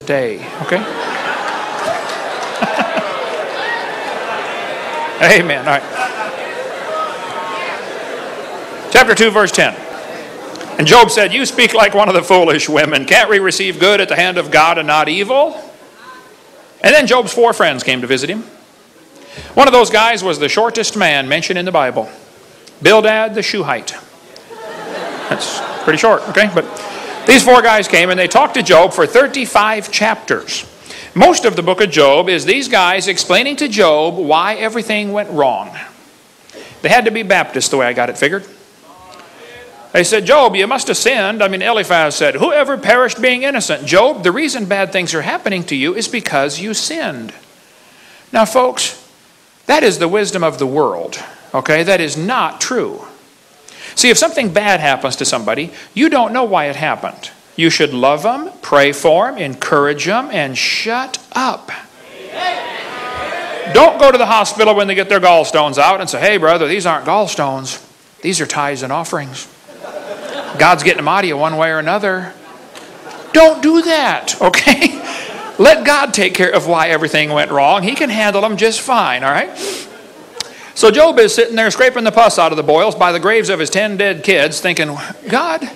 day, okay? Amen. All right. Chapter 2, verse 10. And Job said, you speak like one of the foolish women. Can't we receive good at the hand of God and not evil? And then Job's 4 friends came to visit him. One of those guys was the shortest man mentioned in the Bible. Bildad the Shuhite. That's pretty short, okay? But these 4 guys came and they talked to Job for 35 chapters. Most of the book of Job is these guys explaining to Job why everything went wrong. They had to be Baptists the way I got it figured. They said, Job, you must have sinned. I mean, Eliphaz said, whoever perished being innocent. Job, the reason bad things are happening to you is because you sinned. Now, folks, that is the wisdom of the world, okay? That is not true. See, if something bad happens to somebody, you don't know why it happened. You should love them, pray for them, encourage them, and shut up. Don't go to the hospital when they get their gallstones out and say, hey, brother, these aren't gallstones. These are tithes and offerings. God's getting them out of you one way or another. Don't do that, okay? Let God take care of why everything went wrong. He can handle them just fine, all right? So Job is sitting there scraping the pus out of the boils by the graves of his 10 dead kids thinking, God,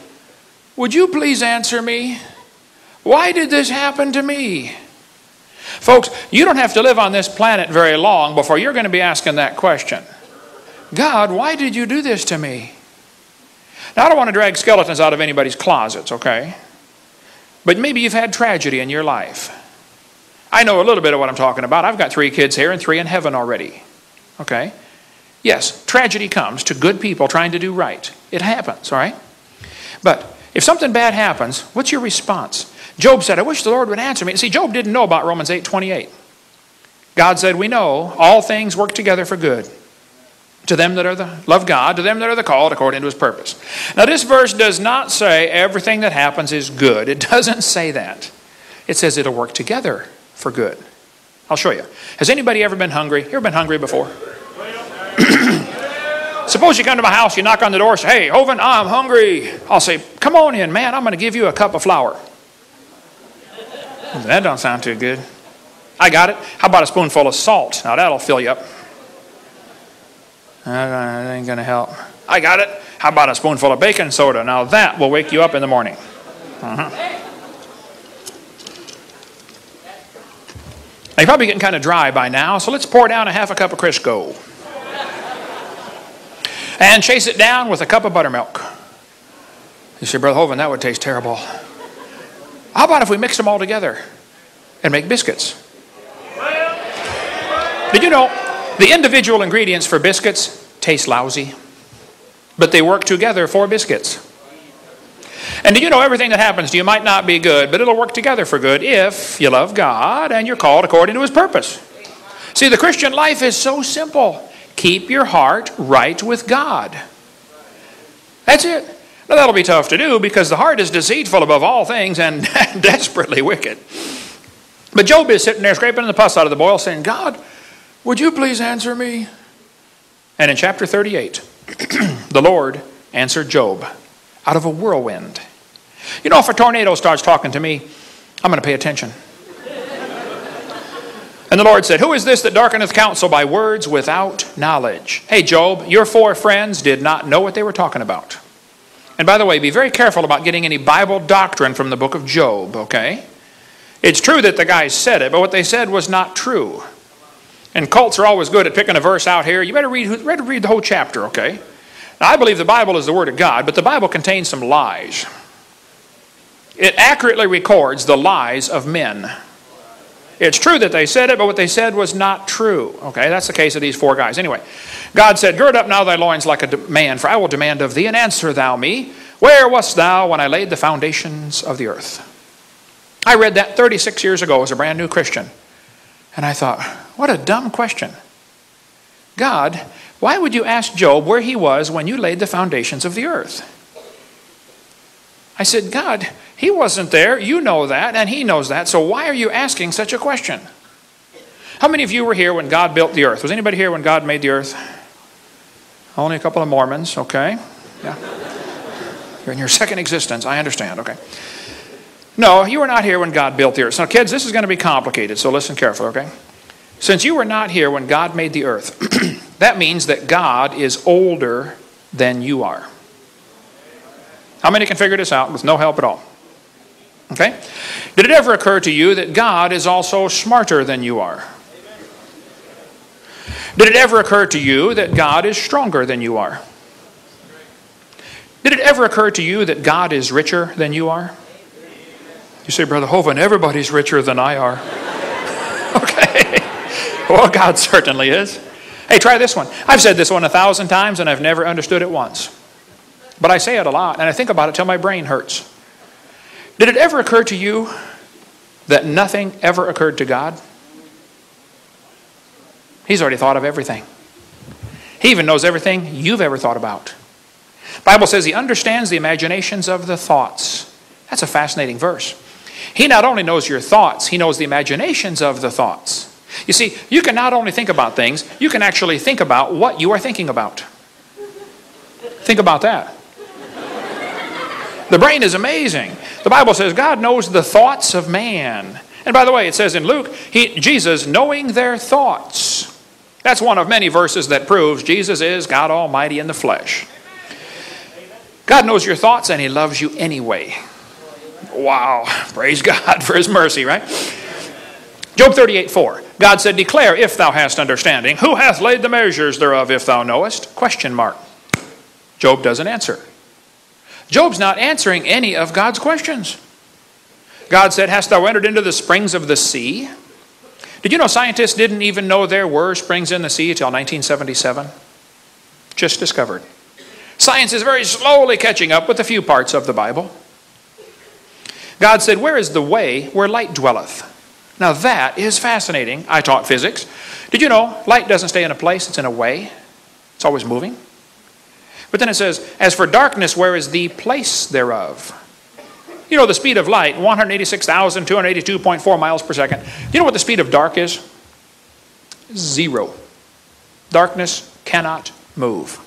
would you please answer me? Why did this happen to me? Folks, you don't have to live on this planet very long before you're going to be asking that question. God, why did you do this to me? Now, I don't want to drag skeletons out of anybody's closets, okay? But maybe you've had tragedy in your life. I know a little bit of what I'm talking about. I've got 3 kids here and 3 in heaven already, okay? Yes, tragedy comes to good people trying to do right. It happens, all right? But if something bad happens, what's your response? Job said, I wish the Lord would answer me. See, Job didn't know about Romans 8:28. God said, we know all things work together for good. To them that love God, to them that are the called according to his purpose. Now this verse does not say everything that happens is good. It doesn't say that. It says it'll work together for good. I'll show you. Has anybody ever been hungry? You ever been hungry before? Suppose you come to my house, you knock on the door, say, hey, Hovind, I'm hungry. I'll say, come on in, man. I'm going to give you a cup of flour. That don't sound too good. I got it. How about a spoonful of salt? Now that'll fill you up. That ain't going to help. I got it. How about a spoonful of baking soda? Now that will wake you up in the morning. Now you're probably getting kind of dry by now, so let's pour down a half a cup of Crisco. And chase it down with a cup of buttermilk. You say, Brother Hovind, that would taste terrible. How about if we mix them all together and make biscuits? Did you know the individual ingredients for biscuits taste lousy, but they work together for biscuits? And did you know everything that happens to you might not be good, but it'll work together for good if you love God and you're called according to his purpose? See, the Christian life is so simple. Keep your heart right with God. That's it. Now that'll be tough to do because the heart is deceitful above all things and desperately wicked. But Job is sitting there scraping the pus out of the boil saying, God, would you please answer me? And in chapter 38, the Lord answered Job out of a whirlwind. You know, if a tornado starts talking to me, I'm going to pay attention. And the Lord said, who is this that darkeneth counsel by words without knowledge? Hey, Job, your 4 friends did not know what they were talking about. And by the way, be very careful about getting any Bible doctrine from the book of Job, okay? It's true that the guys said it, but what they said was not true. And cults are always good at picking a verse out here. You better read the whole chapter, okay? Now, I believe the Bible is the Word of God, but the Bible contains some lies. It accurately records the lies of men. It's true that they said it, but what they said was not true. Okay, that's the case of these 4 guys. Anyway, God said, gird up now thy loins like a man, for I will demand of thee, and answer thou me. Where wast thou when I laid the foundations of the earth? I read that 36 years ago as a brand new Christian. And I thought, what a dumb question. God, why would you ask Job where he was when you laid the foundations of the earth? I said, God, he wasn't there. You know that, and he knows that. So why are you asking such a question? How many of you were here when God built the earth? Was anybody here when God made the earth? Only a couple of Mormons, okay. Yeah. You're in your second existence, I understand, okay. No, you were not here when God built the earth. Now, kids, this is going to be complicated, so listen carefully, okay? Since you were not here when God made the earth, that means that God is older than you are. How many can figure this out with no help at all? Okay? Did it ever occur to you that God is also smarter than you are? Did it ever occur to you that God is stronger than you are? Did it ever occur to you that God is richer than you are? You say, Brother Hovind, everybody's richer than I are. Okay. Well, God certainly is. Hey, try this one. I've said this one 1,000 times and I've never understood it once. But I say it a lot and I think about it till my brain hurts. Did it ever occur to you that nothing ever occurred to God? He's already thought of everything. He even knows everything you've ever thought about. The Bible says he understands the imaginations of the thoughts. That's a fascinating verse. He not only knows your thoughts, he knows the imaginations of the thoughts. You see, you can not only think about things, you can actually think about what you are thinking about. Think about that. The brain is amazing. The Bible says God knows the thoughts of man. And by the way, it says in Luke, Jesus knowing their thoughts. That's one of many verses that proves Jesus is God Almighty in the flesh. God knows your thoughts and he loves you anyway. Wow. Praise God for his mercy, right? Job 38:4. God said, declare if thou hast understanding. Who hath laid the measures thereof if thou knowest? Question mark. Job doesn't answer. Job's not answering any of God's questions. God said, hast thou entered into the springs of the sea? Did you know scientists didn't even know there were springs in the sea until 1977? Just discovered. Science is very slowly catching up with a few parts of the Bible. God said, where is the way where light dwelleth? Now that is fascinating. I taught physics. Did you know light doesn't stay in a place, it's in a way. It's always moving. But then it says, as for darkness, where is the place thereof? You know the speed of light, 186,282.4 miles per second. You know what the speed of dark is? 0. Darkness cannot move.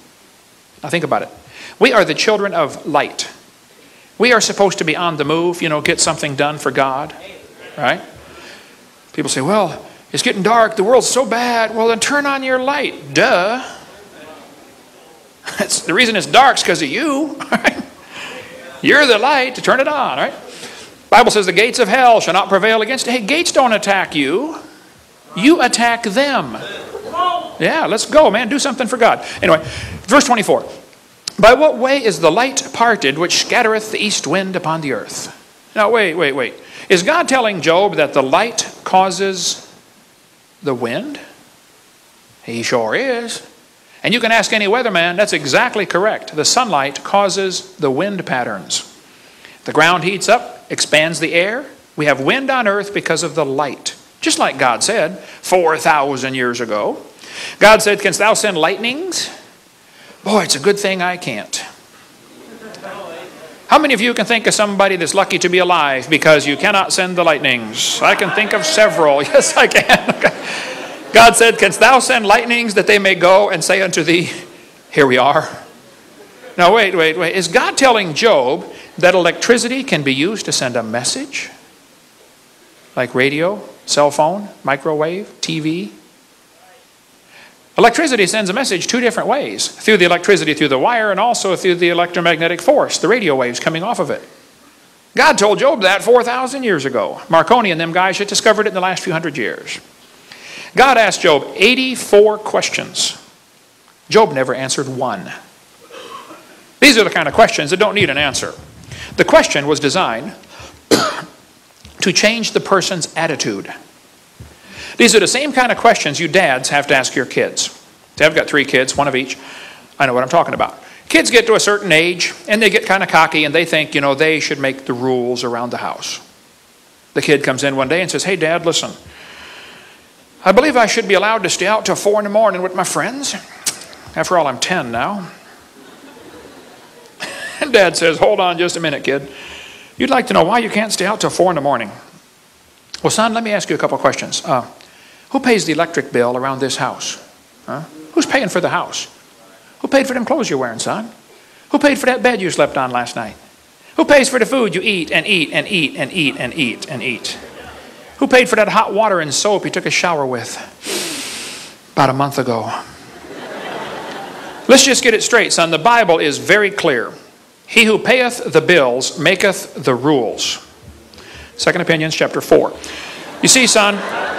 Now think about it. We are the children of light. We are supposed to be on the move, get something done for God. Right? People say, well, it's getting dark. The world's so bad. Well, then turn on your light. Duh. The reason it's dark is because of you. Right? You're the light to turn it on. Right? The Bible says the gates of hell shall not prevail against it. Hey, gates don't attack you. You attack them. Yeah, let's go, man. Do something for God. Anyway, verse 24. By what way is the light parted which scattereth the east wind upon the earth? Now, wait. Is God telling Job that the light causes the wind? He sure is. And you can ask any weatherman, that's exactly correct. The sunlight causes the wind patterns. The ground heats up, expands the air. We have wind on earth because of the light. Just like God said 4,000 years ago. God said, canst thou send lightnings? Boy, it's a good thing I can't. How many of you can think of somebody that's lucky to be alive because you cannot send the lightnings? I can think of several. Yes, I can. Okay. God said, canst thou send lightnings that they may go and say unto thee, here we are. Now, wait. Is God telling Job that electricity can be used to send a message? Like radio, cell phone, microwave, TV? Electricity sends a message 2 different ways. Through the electricity through the wire and also through the electromagnetic force, the radio waves coming off of it. God told Job that 4,000 years ago. Marconi and them guys had discovered it in the last few hundred years. God asked Job 84 questions. Job never answered one. These are the kind of questions that don't need an answer. The question was designed to change the person's attitude. These are the same kind of questions you dads have to ask your kids. See, I've got 3 kids, 1 of each. I know what I'm talking about. Kids get to a certain age and they get kind of cocky and they think, they should make the rules around the house. The kid comes in one day and says, hey, Dad, listen. I believe I should be allowed to stay out till 4 in the morning with my friends. After all, I'm 10 now. And Dad says, hold on just a minute, kid. You'd like to know why you can't stay out till 4 in the morning. Well, son, let me ask you a couple of questions. Who pays the electric bill around this house? Who's paying for the house? Who paid for them clothes you're wearing, son? Who paid for that bed you slept on last night? Who pays for the food you eat and eat and eat and eat and eat and eat? Who paid for that hot water and soap you took a shower with about a month ago? Let's just get it straight, son. The Bible is very clear. He who payeth the bills maketh the rules. Second Opinions, chapter 4. You see, son,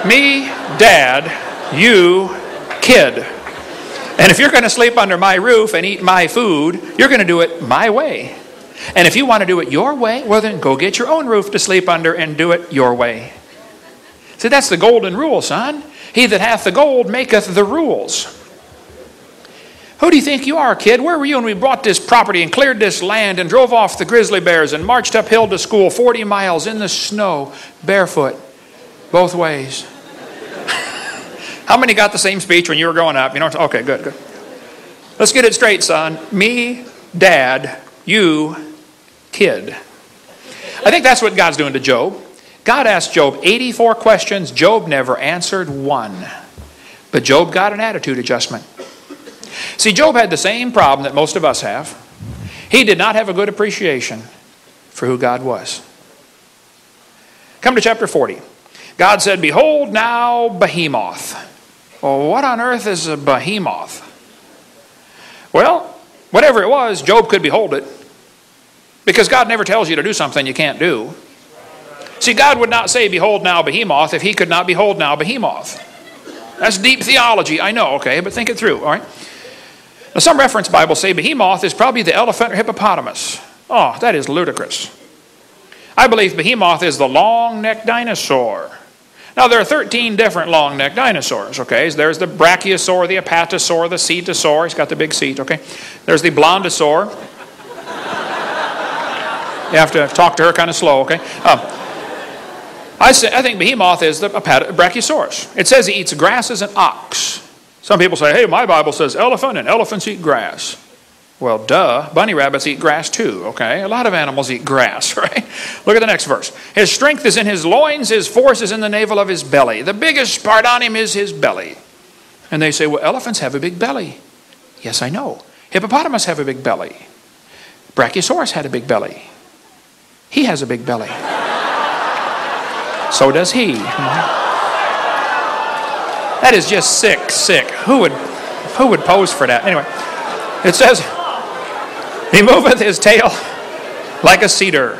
me, dad, you, kid. And if you're going to sleep under my roof and eat my food, you're going to do it my way. And if you want to do it your way, well then go get your own roof to sleep under and do it your way. See, that's the golden rule, son. He that hath the gold maketh the rules. Who do you think you are, kid? Where were you when we bought this property and cleared this land and drove off the grizzly bears and marched uphill to school 40 miles in the snow, barefoot, both ways? How many got the same speech when you were growing up? You know, okay, good, good. Let's get it straight, son. Me, dad, you, kid. I think that's what God's doing to Job. God asked Job 84 questions. Job never answered one. But Job got an attitude adjustment. See, Job had the same problem that most of us have. He did not have a good appreciation for who God was. Come to chapter 40. God said, behold now behemoth. Well, what on earth is a behemoth? Well, whatever it was, Job could behold it. Because God never tells you to do something you can't do. See, God would not say, behold now behemoth, if he could not behold now behemoth. That's deep theology, I know, okay, but think it through, all right? Now, some reference Bibles say behemoth is probably the elephant or hippopotamus. Oh, that is ludicrous. I believe behemoth is the long-necked dinosaur. Now, there are 13 different long-necked dinosaurs, okay? There's the brachiosaur, the apatosaur, the cetosaur. He's got the big seat, okay? There's the blondosaur. You have to talk to her kind of slow, okay? I think behemoth is the brachiosaurus. It says he eats grass as an ox. Some people say, hey, my Bible says elephant and elephants eat grass. Well, duh. Bunny rabbits eat grass too, okay? A lot of animals eat grass, right? Look at the next verse. His strength is in his loins, his force is in the navel of his belly. The biggest part on him is his belly. And they say, well, elephants have a big belly. Yes, I know. Hippopotamus have a big belly. Brachiosaurus had a big belly. He has a big belly. So does he. That is just sick. Who would pose for that? Anyway, it says, he moveth his tail like a cedar.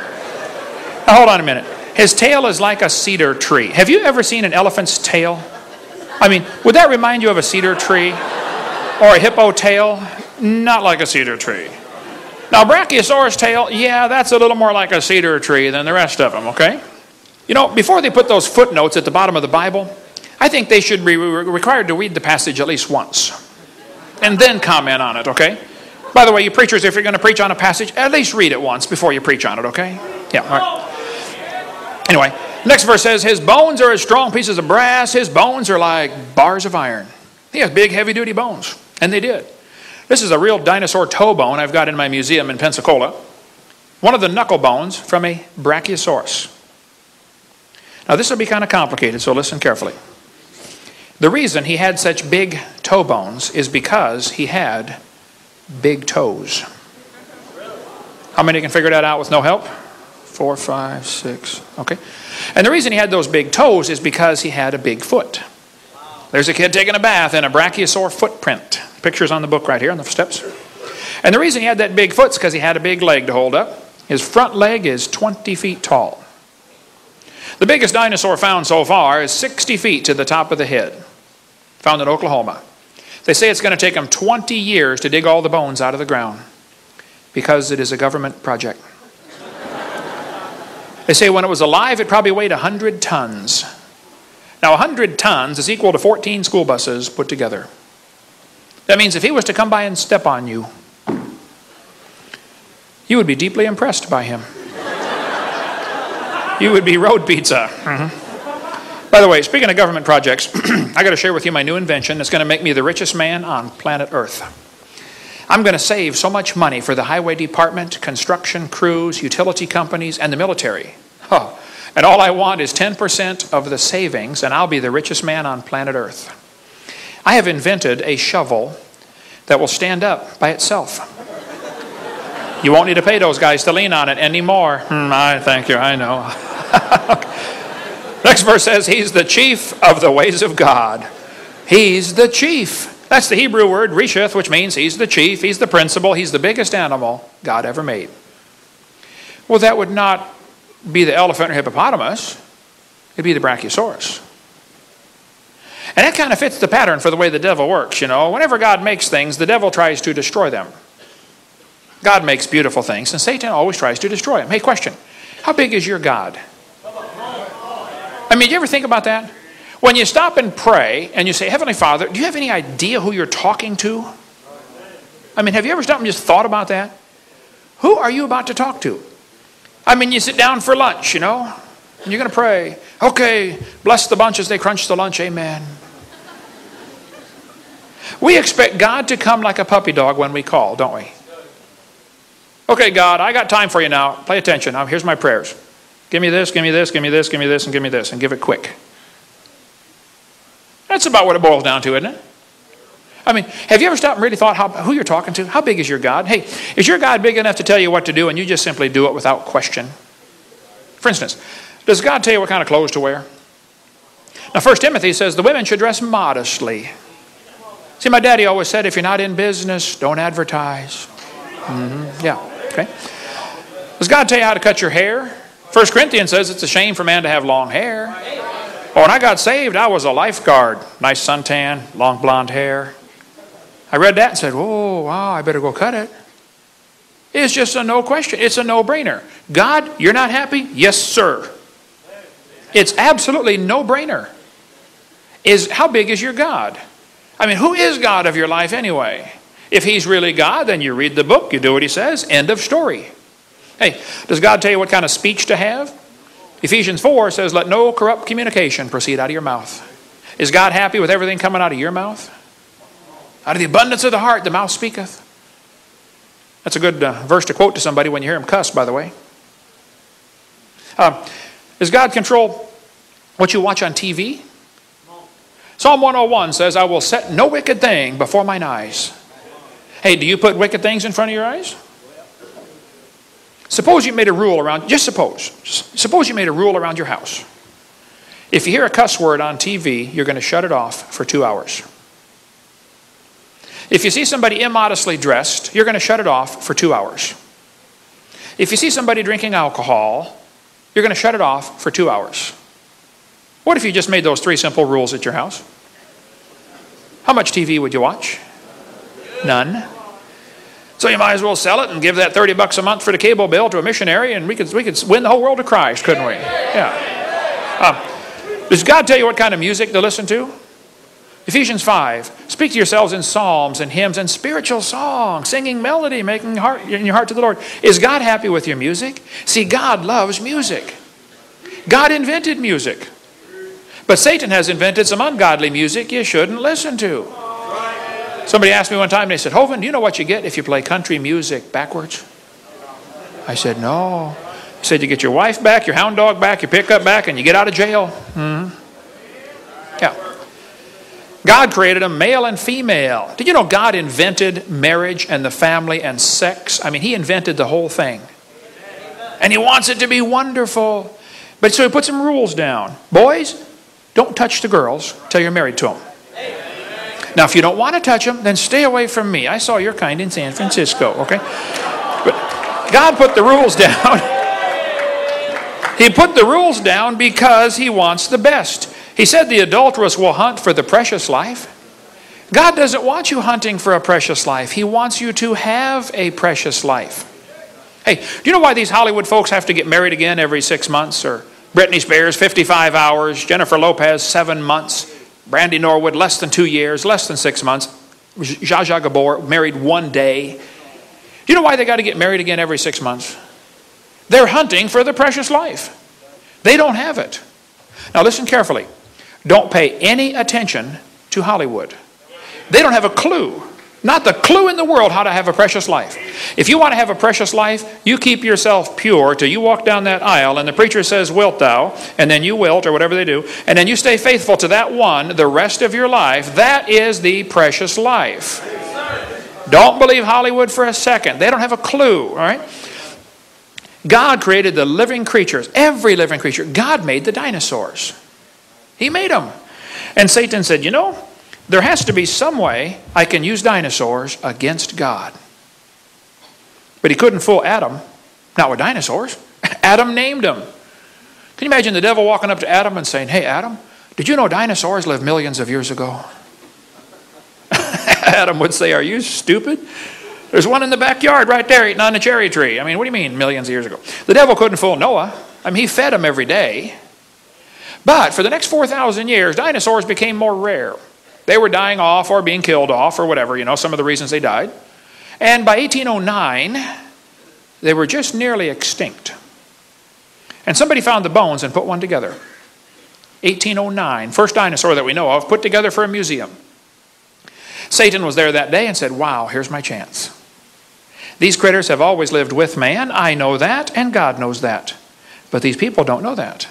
Now, hold on a minute. His tail is like a cedar tree. Have you ever seen an elephant's tail? I mean, would that remind you of a cedar tree? Or a hippo tail? Not like a cedar tree. Now, Brachiosaurus tail, yeah, that's a little more like a cedar tree than the rest of them, okay? You know, before they put those footnotes at the bottom of the Bible, I think they should be required to read the passage at least once. And then comment on it, okay? By the way, you preachers, if you're going to preach on a passage, at least read it once before you preach on it, okay? Yeah, all right. Anyway, next verse says, his bones are as strong pieces of brass. His bones are like bars of iron. He has big, heavy-duty bones. And they did. This is a real dinosaur toe bone I've got in my museum in Pensacola. One of the knuckle bones from a brachiosaurus. Now, this will be kind of complicated, so listen carefully. The reason he had such big toe bones is because he had big toes. How many can figure that out with no help? 4, 5, 6. Okay. And the reason he had those big toes is because he had a big foot. There's a kid taking a bath in a brachiosaur footprint. Pictures on the book right here on the steps. And the reason he had that big foot is because he had a big leg to hold up. His front leg is 20 feet tall. The biggest dinosaur found so far is 60 feet to the top of the head. Found in Oklahoma. They say it's going to take them 20 years to dig all the bones out of the ground because it is a government project. They say when it was alive, it probably weighed 100 tons. Now, 100 tons is equal to 14 school buses put together. That means if he was to come by and step on you, you would be deeply impressed by him. You would be road pizza. By the way, speaking of government projects, I got to share with you my new invention that's going to make me the richest man on planet Earth. I'm going to save so much money for the highway department, construction crews, utility companies, and the military. Oh, and all I want is 10% of the savings, and I'll be the richest man on planet Earth. I have invented a shovel that will stand up by itself. You won't need to pay those guys to lean on it anymore. Thank you, I know. Next verse says, he's the chief of the ways of God. He's the chief. That's the Hebrew word, risheth, which means he's the chief, he's the principal, he's the biggest animal God ever made. Well, that would not be the elephant or hippopotamus. It'd be the brachiosaurus. And that kind of fits the pattern for the way the devil works, you know. Whenever God makes things, the devil tries to destroy them. God makes beautiful things, and Satan always tries to destroy them. Hey, question. How big is your God? I mean, do you ever think about that? When you stop and pray, and you say, Heavenly Father, do you have any idea who you're talking to? I mean, have you ever stopped and just thought about that? Who are you about to talk to? I mean, you sit down for lunch, you know, and you're going to pray. Okay, bless the bunch as they crunch the lunch, amen. We expect God to come like a puppy dog when we call, don't we? Okay, God, I got time for you now. Pay attention. Now, here's my prayers. Give me this, give me this, give me this, give me this, and give me this, and give it quick. That's about what it boils down to, isn't it? I mean, have you ever stopped and really thought who you're talking to? How big is your God? Hey, is your God big enough to tell you what to do and you just simply do it without question? For instance, does God tell you what kind of clothes to wear? Now, 1 Timothy says the women should dress modestly. See, my daddy always said, if you're not in business, don't advertise. Yeah, okay. Does God tell you how to cut your hair? 1 Corinthians says it's a shame for man to have long hair. Well, when I got saved, I was a lifeguard. Nice suntan, long blonde hair. I read that and said, oh, wow, I better go cut it. It's just a no question. It's a no-brainer. God, you're not happy? Yes, sir. It's absolutely no-brainer. How big is your God? I mean, who is God of your life anyway? If he's really God, then you read the book, you do what he says, end of story. Hey, does God tell you what kind of speech to have? Ephesians 4 says, let no corrupt communication proceed out of your mouth. Is God happy with everything coming out of your mouth? Out of the abundance of the heart, the mouth speaketh. That's a good verse to quote to somebody when you hear him cuss, by the way. Does God control what you watch on TV? Psalm 101 says, I will set no wicked thing before mine eyes. Hey, do you put wicked things in front of your eyes? Suppose you made a rule around, just suppose you made a rule around your house. If you hear a cuss word on TV, you're going to shut it off for 2 hours. If you see somebody immodestly dressed, you're going to shut it off for 2 hours. If you see somebody drinking alcohol, you're going to shut it off for 2 hours. What if you just made those 3 simple rules at your house? How much TV would you watch? None. So you might as well sell it and give that $30 a month for the cable bill to a missionary, and we could win the whole world to Christ, couldn't we? Yeah. Does God tell you what kind of music to listen to? Ephesians 5, speak to yourselves in psalms and hymns and spiritual songs, singing melody, making in your heart to the Lord. Is God happy with your music? See, God loves music. God invented music. But Satan has invented some ungodly music you shouldn't listen to. Somebody asked me one time, and they said, Hovind, do you know what you get if you play country music backwards? I said, no. He said, you get your wife back, your hound dog back, your pickup back, and you get out of jail. Yeah. God created them male and female. Did you know God invented marriage and the family and sex? I mean, he invented the whole thing. And he wants it to be wonderful. But so he put some rules down. Boys, don't touch the girls till you're married to them. Now, if you don't want to touch them, then stay away from me. I saw your kind in San Francisco, okay? But God put the rules down. He put the rules down because he wants the best. He said the adulteress will hunt for the precious life. God doesn't want you hunting for a precious life. He wants you to have a precious life. Hey, do you know why these Hollywood folks have to get married again every 6 months? Or Britney Spears, 55 hours. Jennifer Lopez, 7 months. Brandy Norwood, less than 2 years, less than 6 months. Zsa Zsa Gabor, married 1 day. Do you know why they got to get married again every 6 months? They're hunting for the precious life. They don't have it. Now listen carefully. Don't pay any attention to Hollywood. They don't have a clue. Not the clue in the world how to have a precious life. If you want to have a precious life, you keep yourself pure till you walk down that aisle and the preacher says, wilt thou? And then you wilt, or whatever they do. And then you stay faithful to that one the rest of your life. That is the precious life. Don't believe Hollywood for a second. They don't have a clue, all right? God created the living creatures, every living creature. God made the dinosaurs. He made them. And Satan said, you know, there has to be some way I can use dinosaurs against God. But he couldn't fool Adam, not with dinosaurs. Adam named them. Can you imagine the devil walking up to Adam and saying, hey, Adam, did you know dinosaurs lived millions of years ago? Adam would say, are you stupid? There's one in the backyard right there eating on a cherry tree. I mean, what do you mean millions of years ago? The devil couldn't fool Noah. I mean, he fed him every day. But for the next 4,000 years, dinosaurs became more rare. They were dying off or being killed off or whatever, you know, some of the reasons they died. And by 1809, they were just nearly extinct. And somebody found the bones and put one together. 1809, first dinosaur that we know of, put together for a museum. Satan was there that day and said, wow, here's my chance. These critters have always lived with man. I know that, and God knows that. But these people don't know that.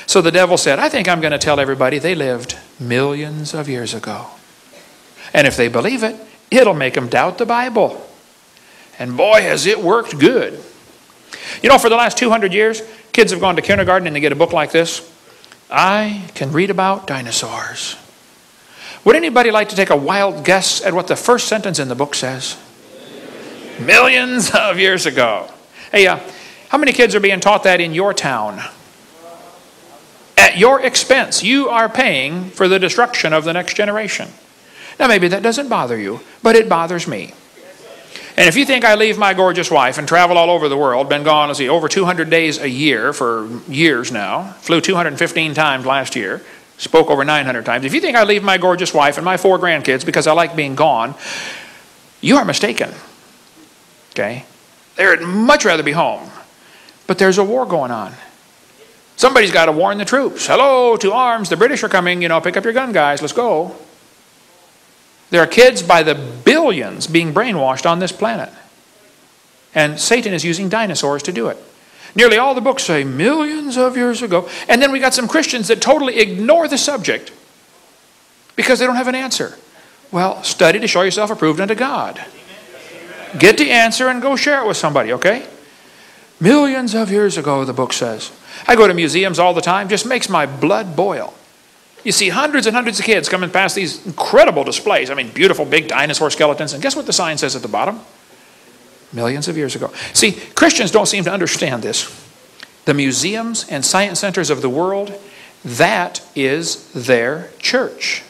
So the devil said, I think I'm going to tell everybody they lived millions of years ago. And if they believe it, it'll make them doubt the Bible. And boy, has it worked good. You know, for the last 200 years, kids have gone to kindergarten and they get a book like this. I can read about dinosaurs. Would anybody like to take a wild guess at what the first sentence in the book says? Millions of years ago. Hey, how many kids are being taught that in your town? At your expense, you are paying for the destruction of the next generation. Now, maybe that doesn't bother you, but it bothers me. And if you think I leave my gorgeous wife and travel all over the world, been gone, let's see, over 200 days a year for years now, flew 215 times last year, spoke over 900 times. If you think I leave my gorgeous wife and my 4 grandkids because I like being gone, you are mistaken. Okay? They'd much rather be home. But there's a war going on. Somebody's got to warn the troops. Hello, to arms. The British are coming. You know, pick up your gun, guys. Let's go. There are kids by the billions being brainwashed on this planet. And Satan is using dinosaurs to do it. Nearly all the books say millions of years ago. And then we got some Christians that totally ignore the subject because they don't have an answer. Well, study to show yourself approved unto God. Get the answer and go share it with somebody, okay? Millions of years ago, the book says. I go to museums all the time. Just makes my blood boil. You see hundreds and hundreds of kids coming past these incredible displays. I mean, beautiful big dinosaur skeletons. And guess what the sign says at the bottom? Millions of years ago. See, Christians don't seem to understand this. The museums and science centers of the world, that is their church.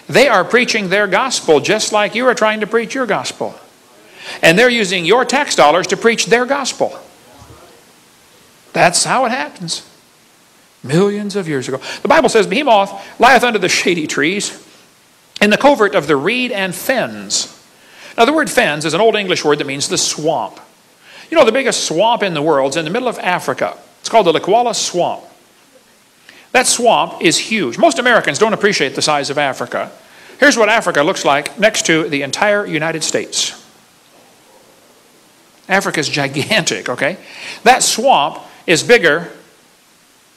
They are preaching their gospel just like you are trying to preach your gospel. And they're using your tax dollars to preach their gospel. That's how it happens. Millions of years ago. The Bible says, Behemoth lieth under the shady trees, in the covert of the reed and fens. Now the word fens is an old English word that means the swamp. You know, the biggest swamp in the world is in the middle of Africa. It's called the Likwala Swamp. That swamp is huge. Most Americans don't appreciate the size of Africa. Here's what Africa looks like next to the entire United States. Africa's gigantic, okay? That swamp is bigger,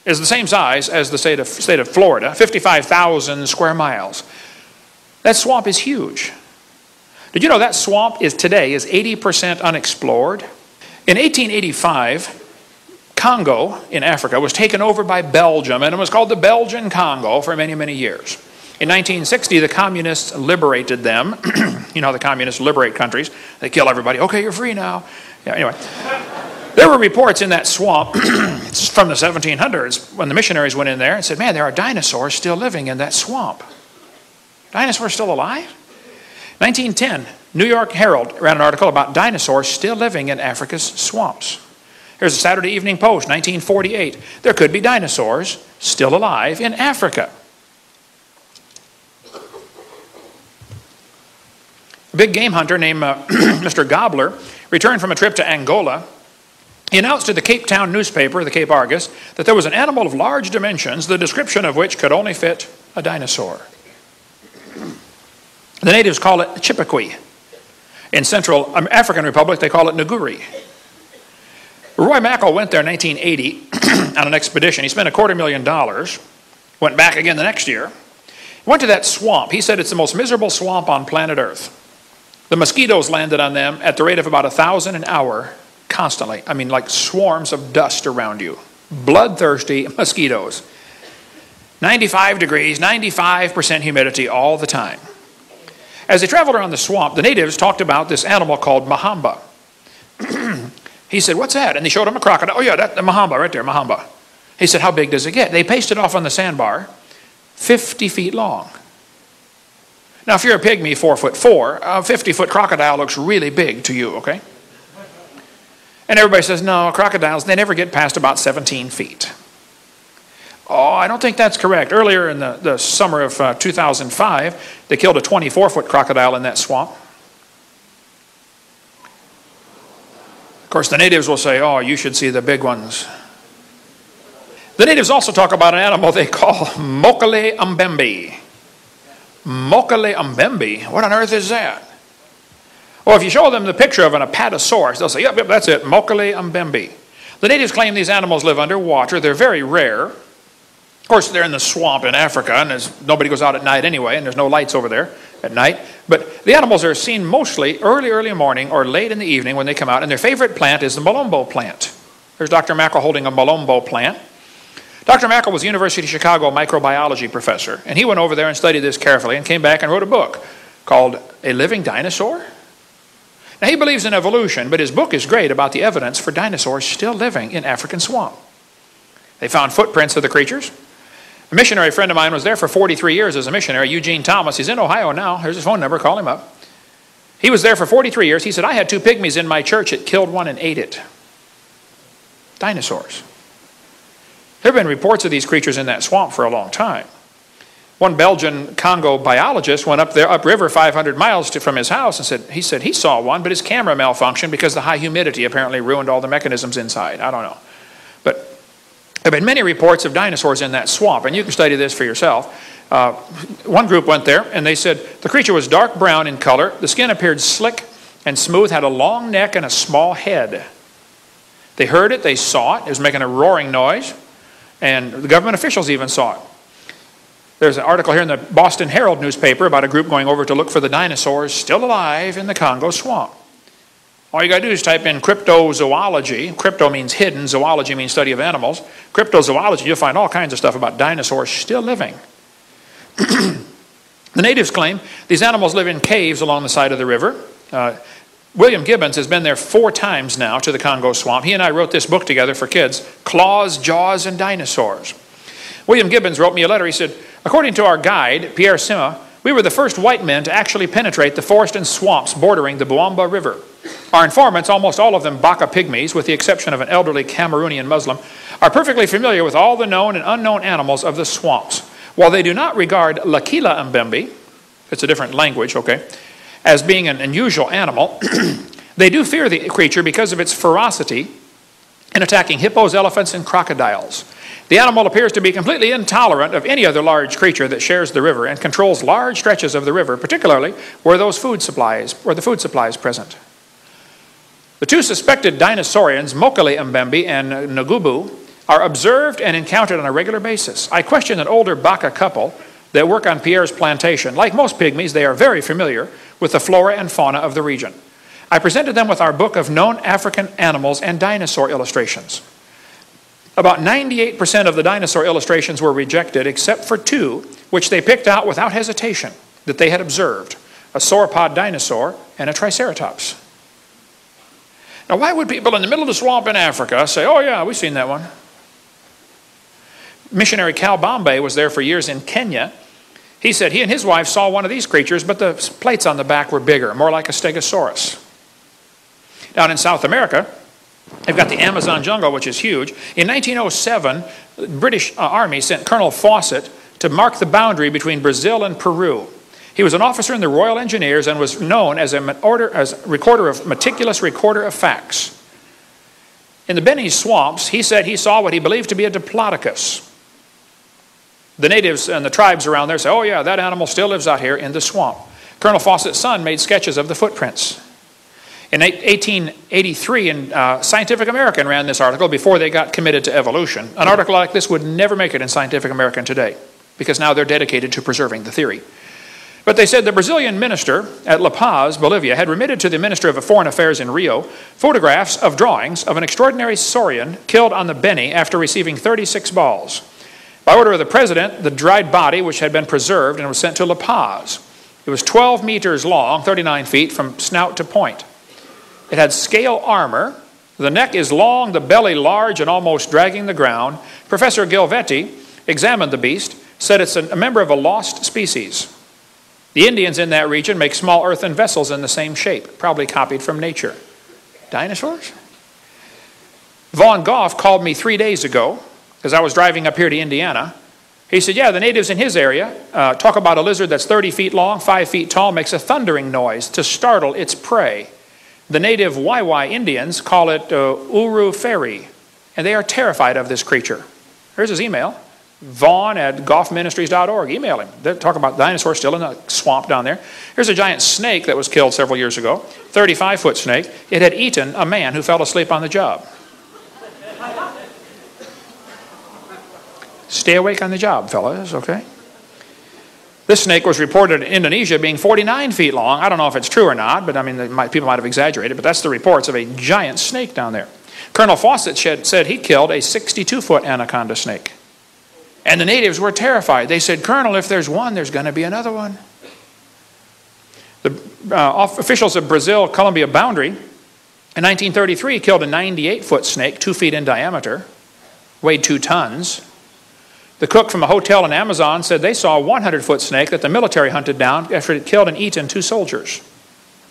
is the same size as the state of Florida, 55,000 square miles. That swamp is huge. Did you know that swamp today is 80% unexplored? In 1885, Congo in Africa was taken over by Belgium, and it was called the Belgian Congo for many, many years. In 1960, the communists liberated them. You know how the communists liberate countries. They kill everybody. Okay, you're free now. Yeah, anyway. There were reports in that swamp it's from the 1700s when the missionaries went in there and said, man, there are dinosaurs still living in that swamp. Dinosaurs still alive? 1910, New York Herald ran an article about dinosaurs still living in Africa's swamps. Here's a Saturday Evening Post, 1948. There could be dinosaurs still alive in Africa. A big game hunter named Mr. Gobbler returned from a trip to Angola. He announced to the Cape Town newspaper, the Cape Argus, that there was an animal of large dimensions, the description of which could only fit a dinosaur. The natives call it Chippewa. In Central African Republic, they call it Nguri. Roy Mackal went there in 1980 on an expedition. He spent $250,000, went back again the next year. He went to that swamp. He said it's the most miserable swamp on planet Earth. The mosquitoes landed on them at the rate of about 1,000 an hour constantly. I mean, like swarms of dust around you. Bloodthirsty mosquitoes. 95 degrees, 95% humidity all the time. As they traveled around the swamp, the natives talked about this animal called mahamba. He said, what's that? And they showed him a crocodile. Oh yeah, that's the mahamba right there, mahamba. He said, how big does it get? They pasted off on the sandbar, 50 feet long. Now, if you're a pygmy, 4'4", a 50-foot crocodile looks really big to you, okay? And everybody says, no, crocodiles, they never get past about 17 feet. Oh, I don't think that's correct. Earlier in the summer of 2005, they killed a 24-foot crocodile in that swamp. Of course, the natives will say, oh, you should see the big ones. The natives also talk about an animal they call Mokele Mbembe. Mokele Mbembe? What on earth is that? Well, if you show them the picture of an apatosaurus, they'll say, yep, that's it, Mokele Mbembe. The natives claim these animals live underwater. They're very rare. Of course, they're in the swamp in Africa, and nobody goes out at night anyway, and there's no lights over there at night. But the animals are seen mostly early morning or late in the evening when they come out, and their favorite plant is the malombo plant. There's Dr. Mackel holding a malombo plant. Dr. Mackel was a University of Chicago microbiology professor, and he went over there and studied this carefully and came back and wrote a book called A Living Dinosaur? Now, he believes in evolution, but his book is great about the evidence for dinosaurs still living in African swamp. They found footprints of the creatures. A missionary friend of mine was there for 43 years as a missionary, Eugene Thomas. He's in Ohio now. Here's his phone number. Call him up. He was there for 43 years. He said, I had 2 pygmies in my church. It killed one and ate it. Dinosaurs. There have been reports of these creatures in that swamp for a long time. One Belgian Congo biologist went up there, upriver 500 miles from his house and he said he saw one, but his camera malfunctioned because the high humidity apparently ruined all the mechanisms inside. I don't know. But there have been many reports of dinosaurs in that swamp, and you can study this for yourself. One group went there, and they said the creature was dark brown in color. The skin appeared slick and smooth, had a long neck and a small head. They heard it, they saw it. It was making a roaring noise, and the government officials even saw it. There's an article here in the Boston Herald newspaper about a group going over to look for the dinosaurs still alive in the Congo swamp. All you got to do is type in cryptozoology. Crypto means hidden. Zoology means study of animals. Cryptozoology, you'll find all kinds of stuff about dinosaurs still living. The natives claim these animals live in caves along the side of the river. William Gibbons has been there 4 times now to the Congo swamp. He and I wrote this book together for kids, Claws, Jaws, and Dinosaurs. William Gibbons wrote me a letter. He said, according to our guide, Pierre Sima, we were the first white men to actually penetrate the forest and swamps bordering the Boamba River. Our informants, almost all of them Baka pygmies, with the exception of an elderly Cameroonian Muslim, are perfectly familiar with all the known and unknown animals of the swamps. While they do not regard Lakila Mbembe, it's a different language, okay, as being an unusual animal, they do fear the creature because of its ferocity in attacking hippos, elephants, and crocodiles. The animal appears to be completely intolerant of any other large creature that shares the river and controls large stretches of the river, particularly where the food supply is present. The 2 suspected dinosaurians, Mokele Mbembe and Ngubu, are observed and encountered on a regular basis. I questioned an older Baka couple that work on Pierre's plantation. Like most pygmies, they are very familiar with the flora and fauna of the region. I presented them with our book of known African animals and dinosaur illustrations. About 98% of the dinosaur illustrations were rejected except for 2, which they picked out without hesitation that they had observed, a sauropod dinosaur and a triceratops. Now, why would people in the middle of the swamp in Africa say, oh yeah, we've seen that one? Missionary Cal Bombay was there for years in Kenya. He said he and his wife saw one of these creatures, but the plates on the back were bigger, more like a stegosaurus. Down in South America, they've got the Amazon jungle, which is huge. In 1907, the British Army sent Colonel Fawcett to mark the boundary between Brazil and Peru. He was an officer in the Royal Engineers and was known as a meticulous recorder of facts. In the Beni swamps, he said he saw what he believed to be a diplodocus. The natives and the tribes around there say, oh yeah, that animal still lives out here in the swamp. Colonel Fawcett's son made sketches of the footprints. In 1883, Scientific American ran this article before they got committed to evolution. An article like this would never make it in Scientific American today because now they're dedicated to preserving the theory. But But they said the Brazilian minister at La Paz, Bolivia, had remitted to the Minister of Foreign Affairs in Rio photographs of drawings of an extraordinary saurian killed on the Beni after receiving 36 balls. By order of the president, the dried body, which had been preserved and was sent to La Paz. It was 12 meters long, 39 feet, from snout to point. It had scale armor. The neck is long, the belly large and almost dragging the ground. Professor Gilvetti examined the beast, said it's a member of a lost species. The Indians in that region make small earthen vessels in the same shape, probably copied from nature. Dinosaurs? Vaughn Goff called me 3 days ago, because I was driving up here to Indiana. He said, yeah, the natives in his area talk about a lizard that's 30 feet long, 5 feet tall, makes a thundering noise to startle its prey. The native Waiwai Indians call it Uru Fairy, and they are terrified of this creature. Here's his email. Vaughn at goffministries.org. Email him. They talk about dinosaurs still in the swamp down there. Here's a giant snake that was killed several years ago, 35-foot snake. It had eaten a man who fell asleep on the job. Stay awake on the job, fellas, okay? This snake was reported in Indonesia being 49 feet long. I don't know if it's true or not, but I mean, people might have exaggerated, but that's the reports of a giant snake down there. Colonel Fawcett said he killed a 62-foot anaconda snake. And the natives were terrified. They said, Colonel, if there's one, there's going to be another one. The officials of Brazil-Colombia boundary in 1933 killed a 98-foot snake, 2 feet in diameter, weighed 2 tons. The cook from a hotel in Amazon said they saw a 100-foot snake that the military hunted down after it killed and eaten 2 soldiers.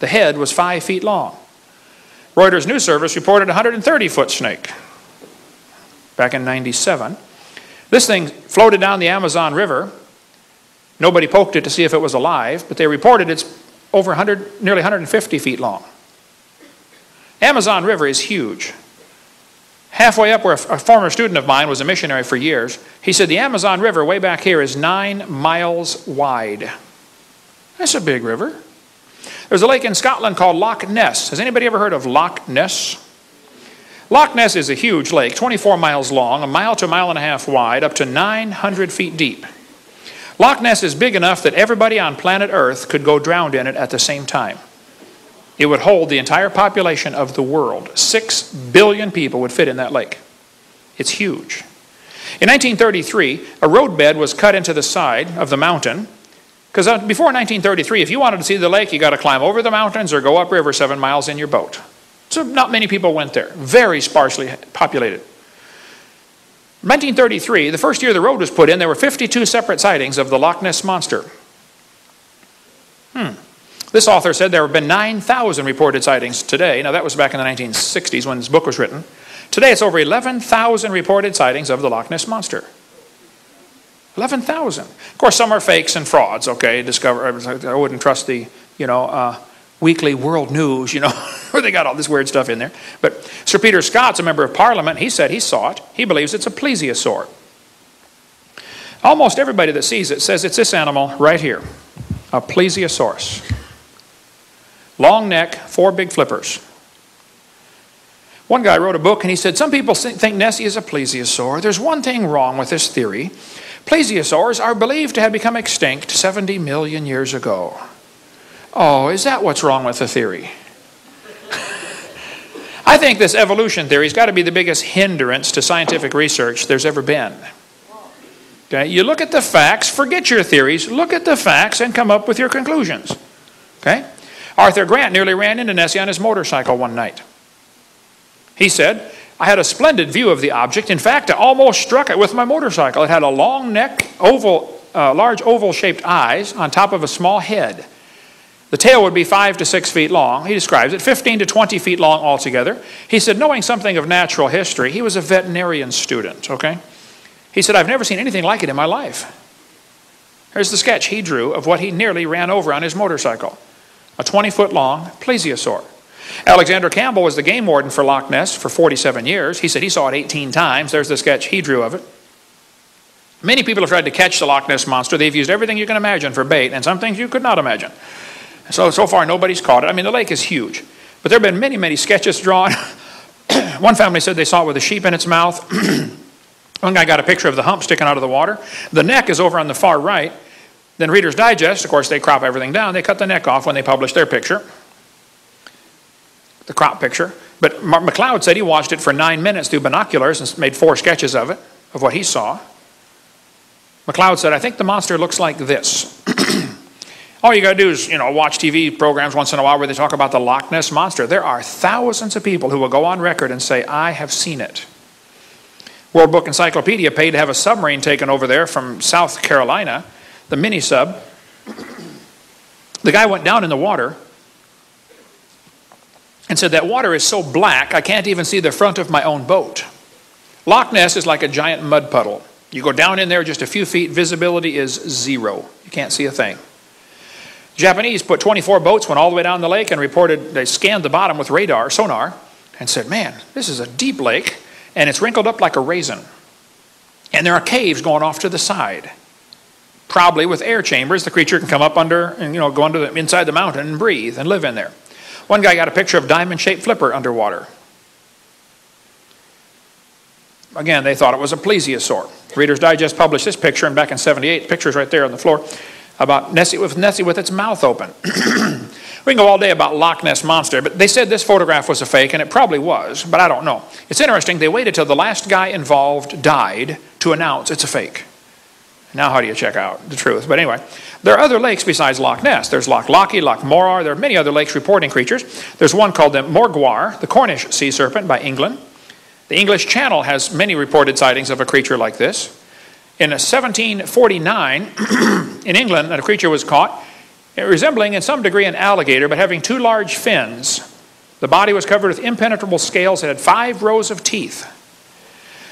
The head was 5 feet long. Reuters News Service reported a 130-foot snake back in 1997. This thing floated down the Amazon River. Nobody poked it to see if it was alive, but they reported it's over nearly 150 feet long. Amazon River is huge. Halfway up where a former student of mine was a missionary for years, he said the Amazon River way back here is 9 miles wide. That's a big river. There's a lake in Scotland called Loch Ness. Has anybody ever heard of Loch Ness? Loch Ness is a huge lake, 24 miles long, 1 mile to 1.5 miles wide, up to 900 feet deep. Loch Ness is big enough that everybody on planet Earth could go drowned in it at the same time. It would hold the entire population of the world. 6 billion people would fit in that lake. It's huge. In 1933, a roadbed was cut into the side of the mountain, because before 1933, if you wanted to see the lake, you got to climb over the mountains or go upriver 7 miles in your boat. So not many people went there. Very sparsely populated. 1933, the first year the road was put in, there were 52 separate sightings of the Loch Ness Monster. This author said there have been 9,000 reported sightings today. Now that was back in the 1960s when this book was written. Today it's over 11,000 reported sightings of the Loch Ness Monster. 11,000. Of course, some are fakes and frauds, okay? I wouldn't trust the, Weekly World News, where they got all this weird stuff in there. But Sir Peter Scott's a member of Parliament. He said he saw it. He believes it's a plesiosaur. Almost everybody that sees it says it's this animal right here, a plesiosaurus. Long neck, 4 big flippers. One guy wrote a book and he said, some people think Nessie is a plesiosaur. There's one thing wrong with this theory. Plesiosaurs are believed to have become extinct 70 million years ago. Oh, is that what's wrong with the theory? I think this evolution theory has got to be the biggest hindrance to scientific research there's ever been. Okay? You look at the facts, forget your theories, look at the facts and come up with your conclusions. Okay? Arthur Grant nearly ran into Nessie on his motorcycle one night. He said, I had a splendid view of the object. In fact, I almost struck it with my motorcycle. It had a long neck, large oval-shaped eyes on top of a small head. The tail would be 5 to 6 feet long. He describes it, 15 to 20 feet long altogether. He said, knowing something of natural history, he was a veterinarian student, okay? He said, I've never seen anything like it in my life. Here's the sketch he drew of what he nearly ran over on his motorcycle. A 20-foot long plesiosaur. Alexander Campbell was the game warden for Loch Ness for 47 years. He said he saw it 18 times. There's the sketch he drew of it. Many people have tried to catch the Loch Ness Monster. They've used everything you can imagine for bait, and some things you could not imagine. So far, nobody's caught it. I mean, the lake is huge. But there have been many, many sketches drawn. One family said they saw it with a sheep in its mouth. One guy got a picture of the hump sticking out of the water. The neck is over on the far right. Then Reader's Digest, of course, they crop everything down. They cut the neck off when they publish their picture, the crop picture. But McLeod said he watched it for 9 minutes through binoculars and made 4 sketches of it, of what he saw. McLeod said, I think the monster looks like this. All you got to do is, watch TV programs once in a while where they talk about the Loch Ness Monster. There are thousands of people who will go on record and say, I have seen it. World Book Encyclopedia paid to have a submarine taken over there from South Carolina, the mini sub. The guy went down in the water and said, that water is so black, I can't even see the front of my own boat. Loch Ness is like a giant mud puddle. You go down in there just a few feet, visibility is 0. You can't see a thing. Japanese put 24 boats, went all the way down the lake and reported they scanned the bottom with radar, sonar, and said, man, this is a deep lake, and it's wrinkled up like a raisin. And there are caves going off to the side, probably with air chambers. The creature can come up under and go under inside the mountain and breathe and live in there. One guy got a picture of diamond-shaped flipper underwater. Again, they thought it was a plesiosaur. Reader's Digest published this picture, and back in '78, pictures right there on the floor, about Nessie with its mouth open. We can go all day about Loch Ness Monster, but they said this photograph was a fake, and it probably was, but I don't know. It's interesting, they waited till the last guy involved died to announce it's a fake. Now how do you check out the truth? But anyway, there are other lakes besides Loch Ness. There's Loch Lochy, Loch Morar. There are many other lakes reporting creatures. There's one called the Morgwar, the Cornish sea serpent by England. The English Channel has many reported sightings of a creature like this. In 1749, in England, a creature was caught resembling in some degree an alligator, but having 2 large fins. The body was covered with impenetrable scales. It had 5 rows of teeth.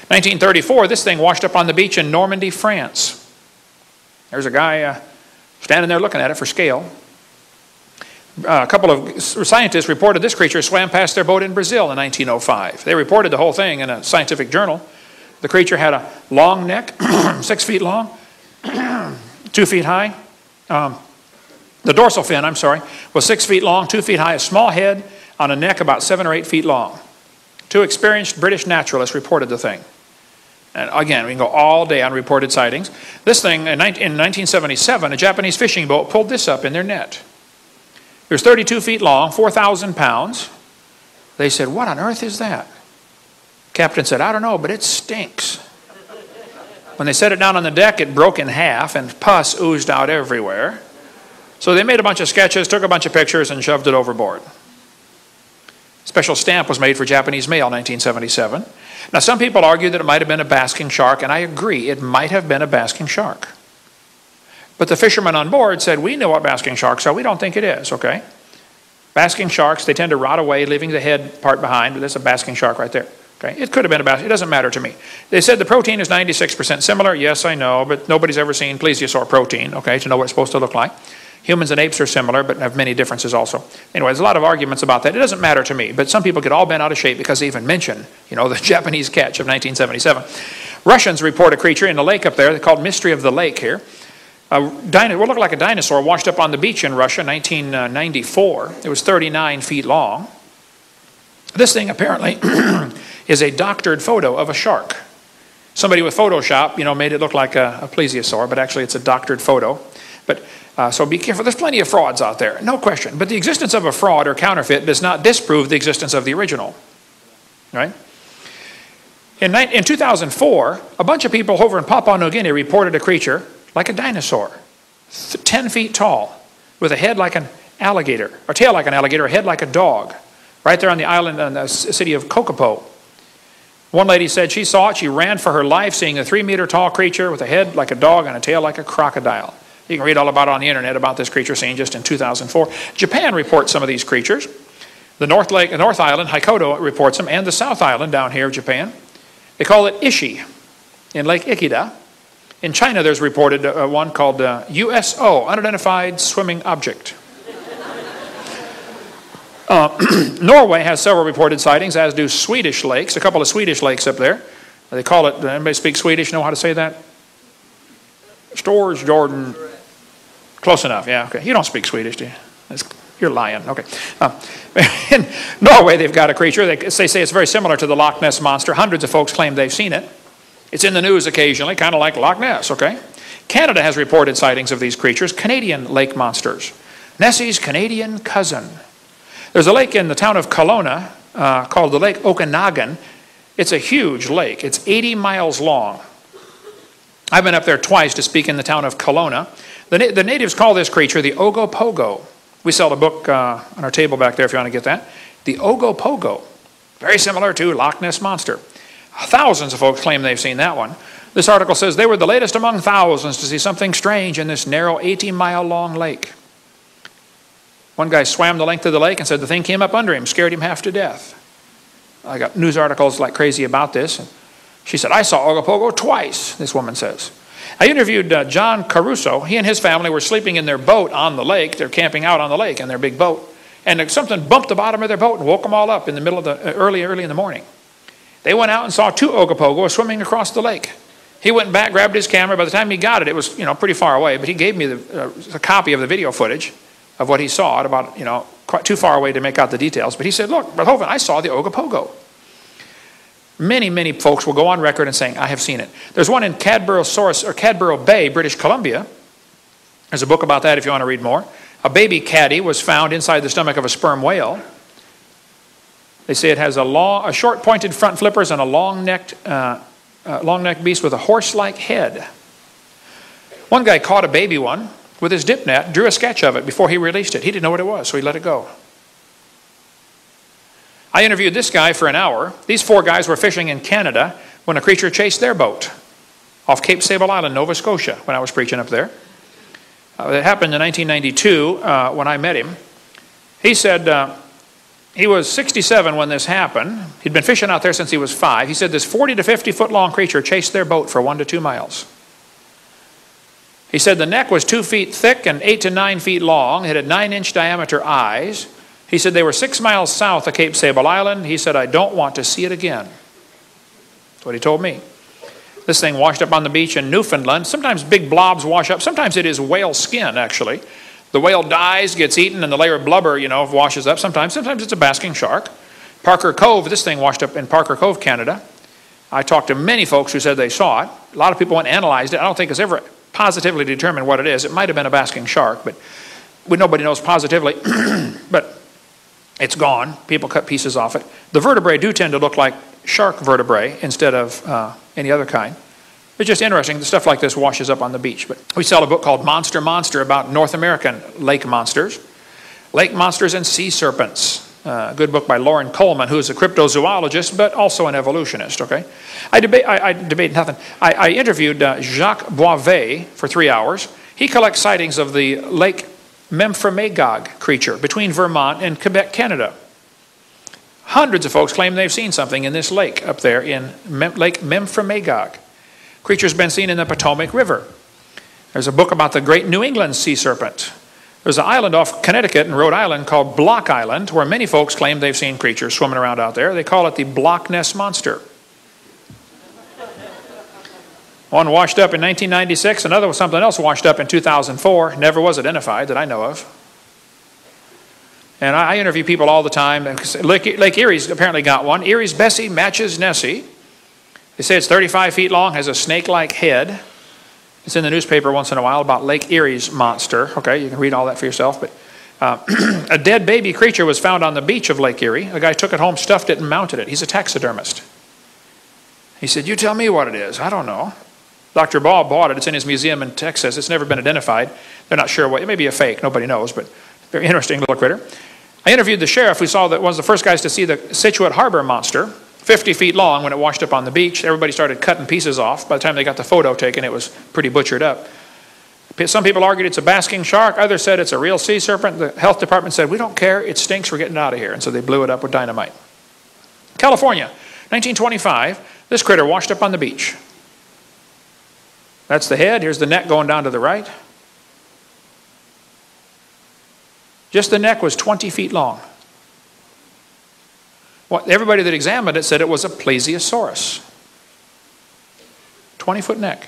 1934, this thing washed up on the beach in Normandy, France. There's a guy standing there looking at it for scale. A couple of scientists reported this creature swam past their boat in Brazil in 1905. They reported the whole thing in a scientific journal. The creature had a long neck, 6 feet long, 2 feet high. The dorsal fin, was 6 feet long, 2 feet high, a small head on a neck about 7 or 8 feet long. 2 experienced British naturalists reported the thing. And again, we can go all day on reported sightings. This thing, in 1977, a Japanese fishing boat pulled this up in their net. It was 32 feet long, 4,000 pounds. They said, what on earth is that? Captain said, I don't know, but it stinks. When they set it down on the deck, it broke in half and pus oozed out everywhere. So they made a bunch of sketches, took a bunch of pictures, and shoved it overboard. Special stamp was made for Japanese mail in 1977. Now, some people argue that it might have been a basking shark, and I agree, it might have been a basking shark. But the fishermen on board said, we know what basking sharks are, we don't think it is, okay? Basking sharks, they tend to rot away, leaving the head part behind, but there's a basking shark right there. Okay? It could have been a basking, it doesn't matter to me. They said the protein is 96% similar. Yes, I know, but nobody's ever seen plesiosaur protein, okay, to know what it's supposed to look like. Humans and apes are similar, but have many differences also. Anyway, there's a lot of arguments about that. It doesn't matter to me, but some people get all bent out of shape because they even mention, the Japanese catch of 1977. Russians report a creature in the lake up there. They're called Mystery of the Lake here. What looked like a dinosaur washed up on the beach in Russia in 1994. It was 39 feet long. This thing apparently is a doctored photo of a shark. Somebody with Photoshop, made it look like a plesiosaur, but actually it's a doctored photo. But so be careful. There's plenty of frauds out there, no question. But the existence of a fraud or counterfeit does not disprove the existence of the original. Right? In 2004, a bunch of people over in Papua New Guinea reported a creature like a dinosaur, 10 feet tall, with a head like an alligator, or tail like an alligator, a head like a dog, right there on the island in the city of Kokopo. One lady said she saw it, she ran for her life, seeing a 3-meter tall creature with a head like a dog and a tail like a crocodile. You can read all about it on the internet about this creature seen just in 2004. Japan reports some of these creatures. The North Island, Hokkaido, reports them, and the South Island down here of Japan. They call it Ishi in Lake Ikeda. In China, there's reported one called USO, Unidentified Swimming Object. Norway has several reported sightings, as do Swedish lakes, a couple of Swedish lakes up there. They call it, anybody speak Swedish, know how to say that? Stores, Jordan. Close enough, yeah, okay. You don't speak Swedish, do you? You're lying, okay. In Norway, they've got a creature. They say it's very similar to the Loch Ness Monster. Hundreds of folks claim they've seen it. It's in the news occasionally, kind of like Loch Ness, okay? Canada has reported sightings of these creatures, Canadian lake monsters. Nessie's Canadian cousin. There's a lake in the town of Kelowna called the Lake Okanagan. It's a huge lake. It's 80 miles long. I've been up there twice to speak in the town of Kelowna. The natives call this creature the Ogopogo. We sell a book on our table back there if you want to get that. The Ogopogo. Very similar to Loch Ness Monster. Thousands of folks claim they've seen that one. This article says they were the latest among thousands to see something strange in this narrow 80-mile long lake. One guy swam the length of the lake and said the thing came up under him, scared him half to death. I got news articles like crazy about this. She said, I saw Ogopogo twice, this woman says. I interviewed John Caruso. He and his family were sleeping in their boat on the lake. They're camping out on the lake in their big boat. And something bumped the bottom of their boat and woke them all up in the middle of the early in the morning. They went out and saw 2 Ogopogos swimming across the lake. He went back, grabbed his camera. By the time he got it, it was pretty far away. But he gave me a copy of the video footage of what he saw at about quite too far away to make out the details. But he said, "Look, Brother Hovind, I saw the Ogopogo." Many, many folks will go on record and saying, "I have seen it." There's one in Cadborough Bay, British Columbia. There's a book about that if you want to read more. A baby caddy was found inside the stomach of a sperm whale. They say it has a short pointed front flippers and a long-necked beast with a horse-like head. One guy caught a baby one with his dip net, drew a sketch of it before he released it. He didn't know what it was, so he let it go. I interviewed this guy for an hour. These 4 guys were fishing in Canada when a creature chased their boat off Cape Sable Island, Nova Scotia, when I was preaching up there. It happened in 1992 when I met him. He said he was 67 when this happened. He'd been fishing out there since he was 5. He said this 40 to 50 foot long creature chased their boat for 1 to 2 miles. He said the neck was 2 feet thick and 8 to 9 feet long. It had 9-inch diameter eyes. He said they were 6 miles south of Cape Sable Island. He said, "I don't want to see it again." That's what he told me. This thing washed up on the beach in Newfoundland. Sometimes big blobs wash up. Sometimes it is whale skin, actually. The whale dies, gets eaten, and the layer of blubber, washes up. Sometimes it's a basking shark. Parker Cove, this thing washed up in Parker Cove, Canada. I talked to many folks who said they saw it. A lot of people went and analyzed it. I don't think it's ever positively determined what it is. It might have been a basking shark, but nobody knows positively. But it's gone. People cut pieces off it. The vertebrae do tend to look like shark vertebrae instead of any other kind. It's just interesting. The stuff like this washes up on the beach. But we sell a book called Monster about North American lake monsters. Lake monsters and sea serpents. A good book by Lauren Coleman, who's a cryptozoologist, but also an evolutionist. Okay, I interviewed Jacques Boivet for 3 hours. He collects sightings of the Lake Memphremagog creature between Vermont and Quebec, Canada. Hundreds of folks claim they've seen something in this lake up there in Lake Memphremagog. Creature's been seen in the Potomac River. There's a book about the great New England sea serpent. There's an island off Connecticut and Rhode Island called Block Island, where many folks claim they've seen creatures swimming around out there. They call it the Loch Ness Monster. One washed up in 1996, another was something else washed up in 2004, never was identified that I know of. And I interview people all the time. Lake Erie's apparently got one. Erie's Bessie matches Nessie. They say it's 35 feet long, has a snake-like head. It's in the newspaper once in a while about Lake Erie's monster. Okay, you can read all that for yourself. But a dead baby creature was found on the beach of Lake Erie. A guy took it home, stuffed it, and mounted it. He's a taxidermist. He said, "You tell me what it is." I don't know. Dr. Ball bought it. It's in his museum in Texas. It's never been identified. They're not sure what. It may be a fake. Nobody knows, but very interesting little critter. I interviewed the sheriff who saw that one of the first guys to see the Scituate Harbor monster, 50 feet long when it washed up on the beach. Everybody started cutting pieces off. By the time they got the photo taken, it was pretty butchered up. Some people argued it's a basking shark. Others said it's a real sea serpent. The health department said, "We don't care. It stinks. We're getting it out of here." And so they blew it up with dynamite. California, 1925. This critter washed up on the beach. That's the head. Here's the neck going down to the right. Just the neck was 20 feet long. Well, everybody that examined it said it was a plesiosaurus. 20-foot neck.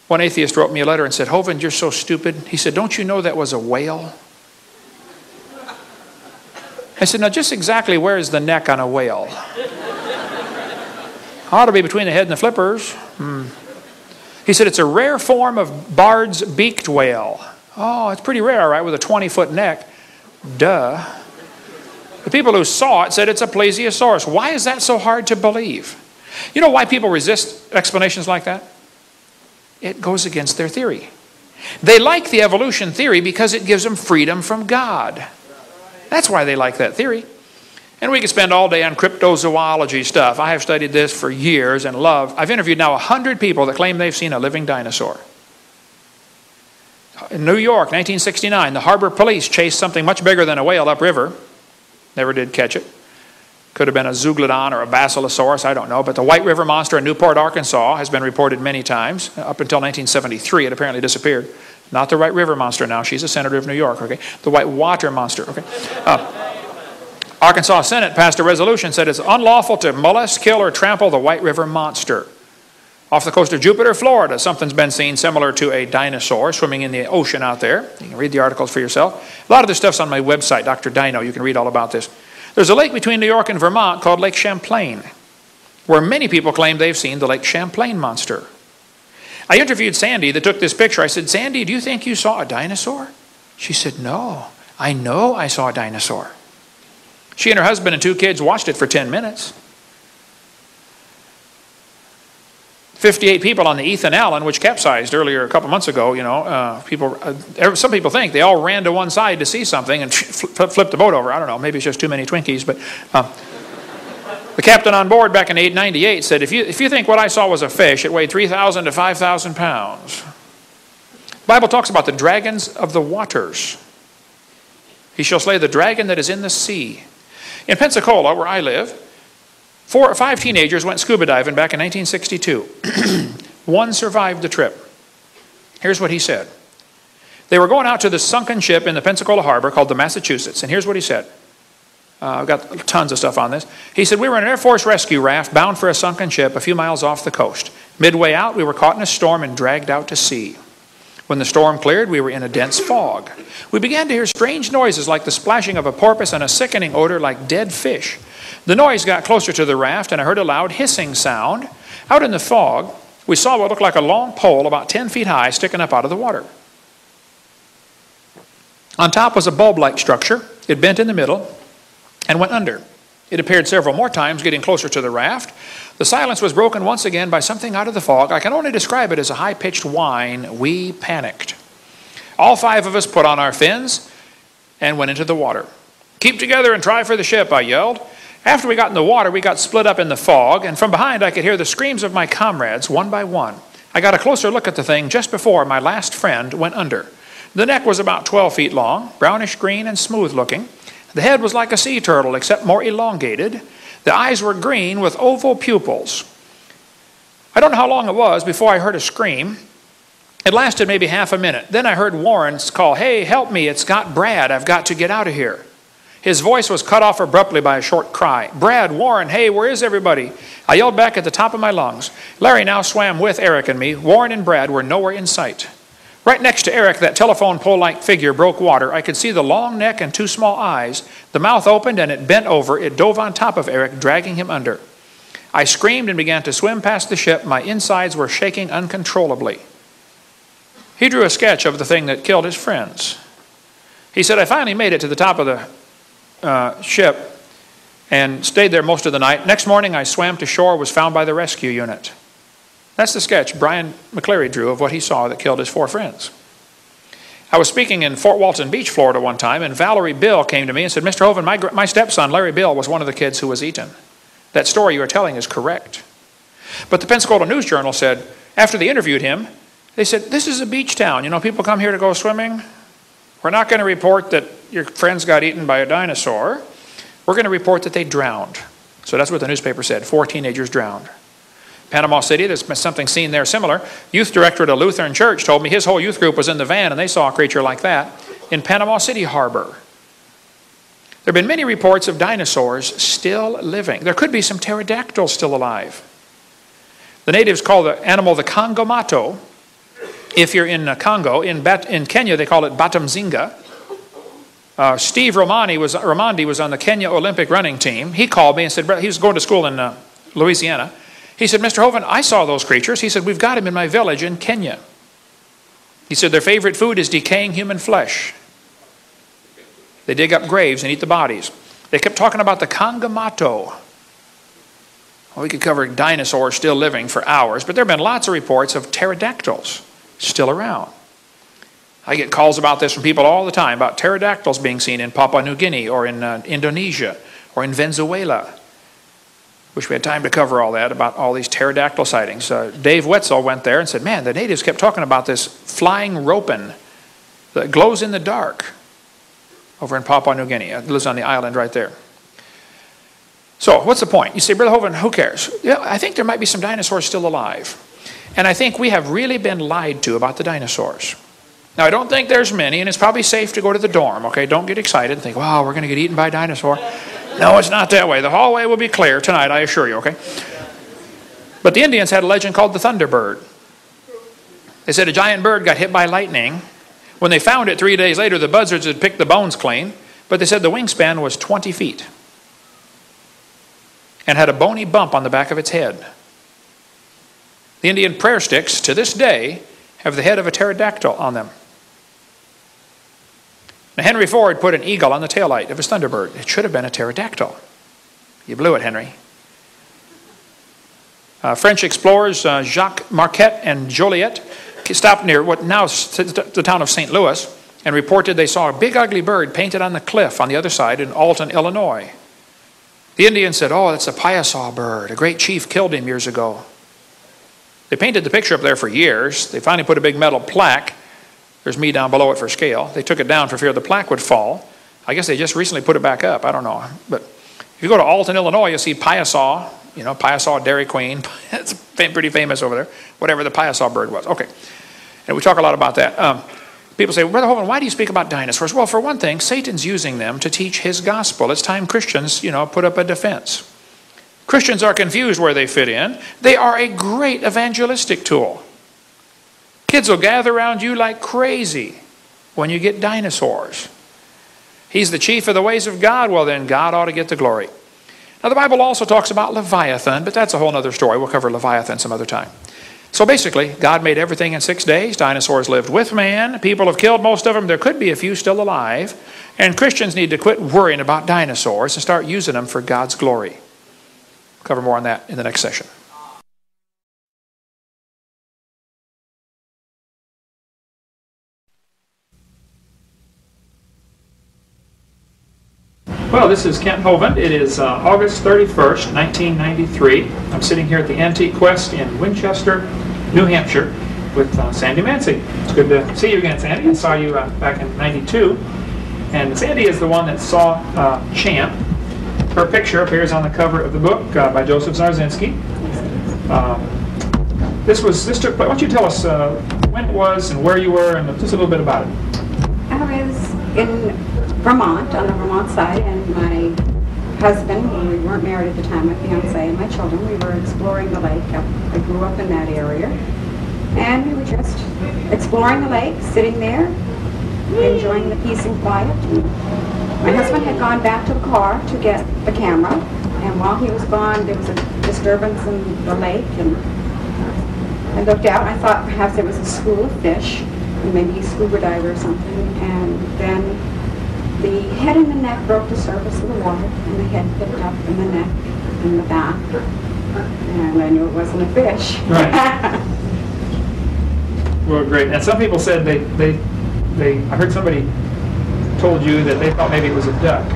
One atheist wrote me a letter and said, "Hovind, you're so stupid." He said, "Don't you know that was a whale?" I said, "Now just exactly where is the neck on a whale?" "Ought to be between the head and the flippers." He said, it's a rare form of Bard's beaked whale. Oh, it's pretty rare, all right, with a 20-foot neck. Duh. The people who saw it said it's a plesiosaurus. Why is that so hard to believe? You know why people resist explanations like that? It goes against their theory. They like the evolution theory because it gives them freedom from God. That's why they like that theory. And we could spend all day on cryptozoology stuff. I have studied this for years and love. I've interviewed now 100 people that claim they've seen a living dinosaur. In New York, 1969, the harbor police chased something much bigger than a whale upriver. Never did catch it. Could have been a zeuglodon or a basilosaurus, I don't know. But the White River monster in Newport, Arkansas has been reported many times. Up until 1973, it apparently disappeared. Not the White River monster now. She's a senator of New York, okay? The white water monster, okay? Arkansas Senate passed a resolution that said it's unlawful to molest, kill, or trample the White River monster. Off the coast of Jupiter, Florida, something's been seen similar to a dinosaur swimming in the ocean out there. You can read the articles for yourself. A lot of this stuff's on my website, Dr. Dino. You can read all about this. There's a lake between New York and Vermont called Lake Champlain, where many people claim they've seen the Lake Champlain monster. I interviewed Sandy that took this picture. I said, Sandy, do you think you saw a dinosaur? She said, no, I know I saw a dinosaur. She and her husband and 2 kids watched it for 10 minutes. 58 people on the Ethan Allen, which capsized earlier a couple months ago, you know, some people think they all ran to one side to see something and flipped the boat over. I don't know, maybe it's just too many Twinkies, but the captain on board back in 1898 said, if you think what I saw was a fish, it weighed 3,000 to 5,000 pounds. The Bible talks about the dragons of the waters. He shall slay the dragon that is in the sea. In Pensacola, where I live, 4 or 5 teenagers went scuba diving back in 1962. One survived the trip. Here's what he said. They were going out to the sunken ship in the Pensacola harbor called the Massachusetts. And here's what he said. I've got tons of stuff on this. He said, we were in an Air Force rescue raft bound for a sunken ship a few miles off the coast. Midway out, we were caught in a storm and dragged out to sea. When the storm cleared, we were in a dense fog. We began to hear strange noises like the splashing of a porpoise and a sickening odor like dead fish. The noise got closer to the raft, and I heard a loud hissing sound. Out in the fog, we saw what looked like a long pole about 10 feet high sticking up out of the water. On top was a bulb-like structure. It bent in the middle and went under. It appeared several more times, getting closer to the raft. The silence was broken once again by something out of the fog. I can only describe it as a high-pitched whine. We panicked. All 5 of us put on our fins and went into the water. Keep together and try for the ship, I yelled. After we got in the water, we got split up in the fog, and from behind I could hear the screams of my comrades, one by one. I got a closer look at the thing just before my last friend went under. The neck was about 12 feet long, brownish green and smooth looking. The head was like a sea turtle, except more elongated. The eyes were green with oval pupils. I don't know how long it was before I heard a scream. It lasted maybe half a minute. Then I heard Warren's call, hey, help me, it's got Brad, I've got to get out of here. His voice was cut off abruptly by a short cry. Brad, Warren, hey, where is everybody? I yelled back at the top of my lungs. Larry now swam with Eric and me. Warren and Brad were nowhere in sight. Right next to Eric, that telephone pole-like figure broke water. I could see the long neck and 2 small eyes. The mouth opened and it bent over. It dove on top of Eric, dragging him under. I screamed and began to swim past the ship. My insides were shaking uncontrollably. He drew a sketch of the thing that killed his friends. He said, I finally made it to the top of the ship and stayed there most of the night. Next morning I swam to shore, was found by the rescue unit. That's the sketch Brian McCleary drew of what he saw that killed his 4 friends. I was speaking in Fort Walton Beach, Florida one time, and Valerie Bill came to me and said, Mr. Hovind, my stepson Larry Bill was one of the kids who was eaten. That story you are telling is correct. But the Pensacola News Journal said, after they interviewed him, they said, this is a beach town. You know, people come here to go swimming. We're not going to report that your friends got eaten by a dinosaur. We're going to report that they drowned. So that's what the newspaper said. 4 teenagers drowned. Panama City, there's been something seen there similar. Youth director at a Lutheran church told me his whole youth group was in the van and they saw a creature like that in Panama City Harbor. There have been many reports of dinosaurs still living. There could be some pterodactyls still alive. The natives call the animal the Congomato. If you're in Congo, in Kenya they call it Batamzinga. Steve Romandi was on the Kenya Olympic running team. He called me and said, he was going to school in Louisiana. He said, Mr. Hovind, I saw those creatures. He said, we've got them in my village in Kenya. He said, their favorite food is decaying human flesh. They dig up graves and eat the bodies. They kept talking about the Kangamato. Well, we could cover dinosaurs still living for hours, but there have been lots of reports of pterodactyls still around. I get calls about this from people all the time, about pterodactyls being seen in Papua New Guinea or in Indonesia or in Venezuela. Wish we had time to cover all that, about all these pterodactyl sightings. Dave Wetzel went there and said, man, the natives kept talking about this flying ropin that glows in the dark over in Papua New Guinea. It lives on the island right there. So, what's the point? You say, Brother Hovind, who cares? Yeah, I think there might be some dinosaurs still alive. And I think we have really been lied to about the dinosaurs. Now, I don't think there's many, and it's probably safe to go to the dorm, okay? Don't get excited and think, wow, we're going to get eaten by a dinosaur. No, it's not that way. The hallway will be clear tonight, I assure you, okay? But the Indians had a legend called the Thunderbird. They said a giant bird got hit by lightning. When they found it 3 days later, the buzzards had picked the bones clean, but they said the wingspan was 20 feet and had a bony bump on the back of its head. The Indian prayer sticks, to this day, have the head of a pterodactyl on them. Now, Henry Ford put an eagle on the taillight of his Thunderbird. It should have been a pterodactyl. You blew it, Henry. French explorers Jacques Marquette and Joliet stopped near what now is the town of St. Louis and reported they saw a big ugly bird painted on the cliff on the other side in Alton, Illinois. The Indians said, oh, that's a Piasaw bird. A great chief killed him years ago. They painted the picture up there for years. They finally put a big metal plaque. There's me down below it for scale. They took it down for fear the plaque would fall. I guess they just recently put it back up. I don't know. But if you go to Alton, Illinois, you'll see Piasaw. You know, Piasaw Dairy Queen. It's pretty famous over there. Whatever the Piasaw bird was. Okay. And we talk a lot about that. People say, well, Brother Hovind, why do you speak about dinosaurs? Well, for one thing, Satan's using them to teach his gospel. It's time Christians, put up a defense. Christians are confused where they fit in. They are a great evangelistic tool. Kids will gather around you like crazy when you get dinosaurs. He's the chief of the ways of God. Well, then God ought to get the glory. Now, the Bible also talks about Leviathan, but that's a whole other story. We'll cover Leviathan some other time. So basically, God made everything in 6 days. Dinosaurs lived with man. People have killed most of them. There could be a few still alive. And Christians need to quit worrying about dinosaurs and start using them for God's glory. We'll cover more on that in the next session. Well, this is Kent Hovind. It is August 31st, 1993. I'm sitting here at the Antique Quest in Winchester, New Hampshire with Sandy Mancy. It's good to see you again, Sandy. I saw you back in 92. And Sandy is the one that saw Champ. Her picture appears on the cover of the book by Joseph Zarzinski. This took place. Why don't you tell us when it was and where you were and just a little bit about it. I was in Vermont, on the Vermont side, and my husband, we weren't married at the time, my fiance and my children, we were exploring the lake. I grew up in that area. And we were just exploring the lake, sitting there, enjoying the peace and quiet. And my husband had gone back to the car to get the camera, and while he was gone, there was a disturbance in the lake, and I looked out, and I thought perhaps there was a school of fish, and maybe a scuba diver or something, and then the head and the neck broke the surface of the water, and the head picked up, and the neck, and the back, and I knew it wasn't a fish. Right. Well, great. And some people said I heard somebody told you that they thought maybe it was a duck. I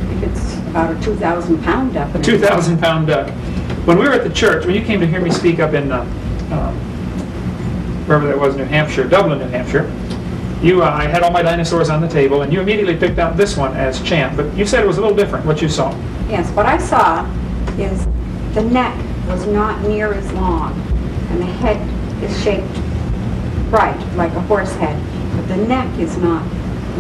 think it's about a 2,000-pound duck. A 2,000-pound duck. When we were at the church, when you came to hear me speak up in wherever that was, New Hampshire, Dublin, New Hampshire, I had all my dinosaurs on the table, and you immediately picked out this one as Champ, but you said it was a little different, what you saw. Yes, what I saw is the neck was not near as long, and the head is shaped right, like a horse head, but the neck is not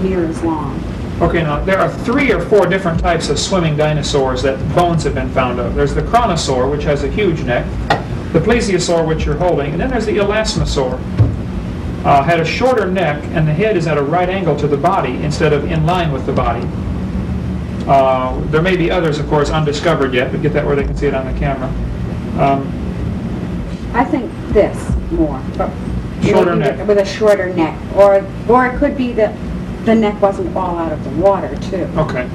near as long. Okay, now there are 3 or 4 different types of swimming dinosaurs that bones have been found of. There's the chronosaur, which has a huge neck, the plesiosaur, which you're holding, and then there's the elasmosaur. Had a shorter neck, and the head is at a right angle to the body instead of in line with the body. There may be others, of course, undiscovered yet, but get that where they can see it on the camera. I think this more, but Shorter neck. with a shorter neck, or it could be that the neck wasn't all out of the water too. Okay.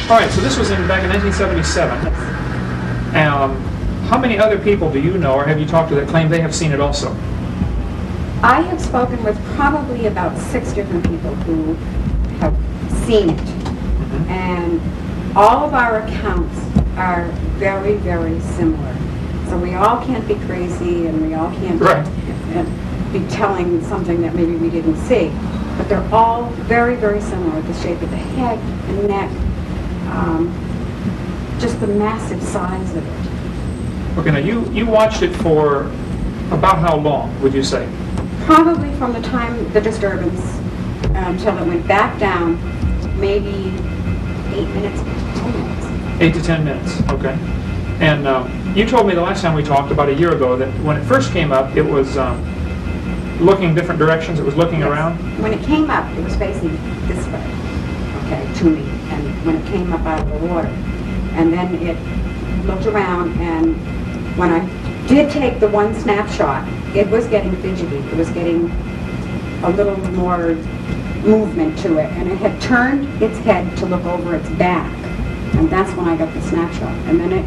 All right. So this was back in 1977. How many other people do you know, or have you talked to that claim they have seen it also? I have spoken with probably about 6 different people who have seen it, and all of our accounts are very, very similar. So we all can't be crazy, and we all can't be telling something that maybe we didn't see. But they're all very, very similar. The shape of the head, the neck, just the massive size of it. Okay, now you watched it for about how long, would you say? Probably from the time the disturbance until it went back down, maybe 8 minutes, 10 minutes. 8 to 10 minutes, okay. And you told me the last time we talked, about a year ago, that when it first came up, it was looking different directions, it was looking around? When it came up, it was facing this way, okay, to me, and when it came up out of the water. And then it looked around, and when I did take the one snapshot, it was getting fidgety. It was getting a little more movement to it, and it had turned its head to look over its back, and that's when I got the snapshot. And then it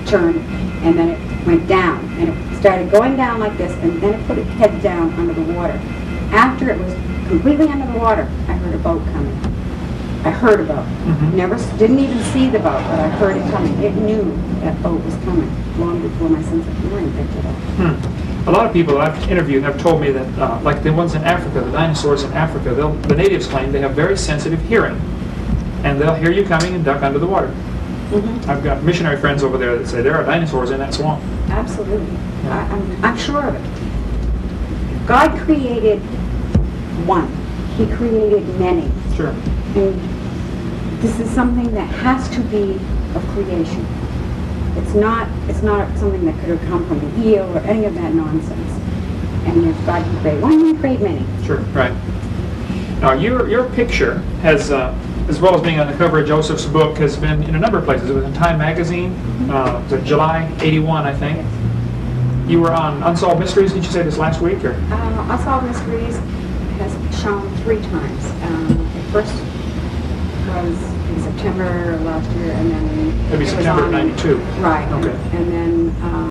turned, and then it went down, and it started going down like this, and then it put its head down under the water. After it was completely under the water, I heard a boat coming. I heard a boat. Didn't even see the boat, but I heard it coming. It knew that boat was coming long before my sense of hearing picked it up. A lot of people that I've interviewed have told me that, like the ones in Africa, the dinosaurs in Africa, the natives claim they have very sensitive hearing, and they'll hear you coming and duck under the water. I've got missionary friends over there that say there are dinosaurs in that swamp. Absolutely. I'm sure of it. God created one. He created many. Sure. And this is something that has to be of creation. It's not something that could have come from an eel or any of that nonsense. And if God can create one, he can create many. Sure, right. Now your picture has, as well as being on the cover of Joseph's book, has been in a number of places. It was in Time magazine, it was July '81, I think. You were on Unsolved Mysteries, did you say this last week? Or? Unsolved Mysteries has shown 3 times. The first was in September of last year, and then Maybe September of '92. Right. Okay. And then